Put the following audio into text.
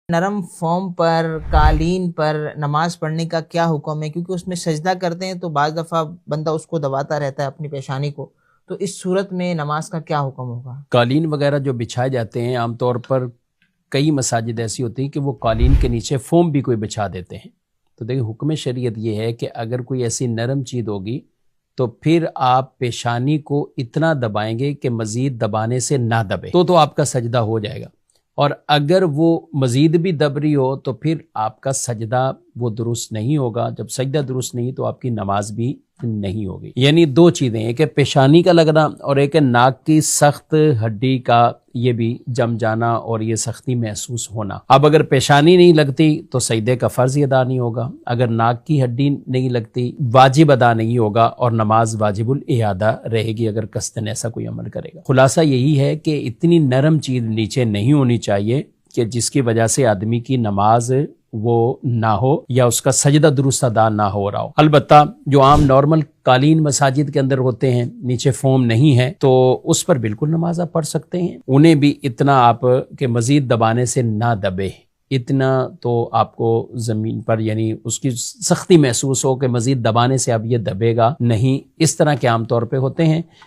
نرم فوم پر قالین پر نماز پڑھنے کا کیا حکم ہے؟ کیونکہ اس میں سجدہ کرتے ہیں تو بعض دفعہ بندہ اس کو دباتا رہتا ہے اپنی پیشانی کو، تو اس صورت میں نماز کا کیا حکم ہوگا؟ قالین وغیرہ جو بچھائے جاتے ہیں عام طور پر کئی مساجد ایسی ہوتی ہیں کہ وہ قالین کے نیچے فوم بھی کوئی بچھا دیتے ہیں. تو دیکھیں حکم شریعت یہ ہے کہ اگر کوئی ایسی نرم چیز ہوگی تو پھر آپ پیشانی کو اتنا دبائیں گے کہ مزید دبانے سے نہ دبے تو آپ کا سجدہ ہو جائے گا، اور اگر وہ مزید بھی دب رہی ہو تو پھر آپ کا سجدہ وہ درست نہیں ہوگا. جب سجدہ درست نہیں تو آپ کی نماز بھی نہیں ہوگی. یعنی دو چیزیں، ایک ہے پیشانی کا لگنا اور ایک ہے ناک کی سخت ہڈی کا یہ بھی جم جانا اور یہ سختی محسوس ہونا. اب اگر پیشانی نہیں لگتی تو سجدے کا فرض ادا نہیں ہوگا، اگر ناک کی ہڈی نہیں لگتی واجب ادا نہیں ہوگا اور نماز واجب الاعادہ رہے گی اگر قصدن ایسا کوئی عمل کرے گا. خلاصہ یہی ہے کہ اتنی نرم چیز نیچے نہیں ہونی چاہیے کہ جس کی وجہ سے آدمی کی نماز وہ نہ ہو یا اس کا سجدہ درست ادا نہ ہو رہا ہو. البتہ جو عام نارمل قالین مساجد کے اندر ہوتے ہیں، نیچے فوم نہیں ہے، تو اس پر بالکل نماز آپ پڑھ سکتے ہیں. انہیں بھی اتنا آپ کے مزید دبانے سے نہ دبے، اتنا تو آپ کو زمین پر یعنی اس کی سختی محسوس ہو کہ مزید دبانے سے اب یہ دبے گا نہیں، اس طرح کے عام طور پہ ہوتے ہیں.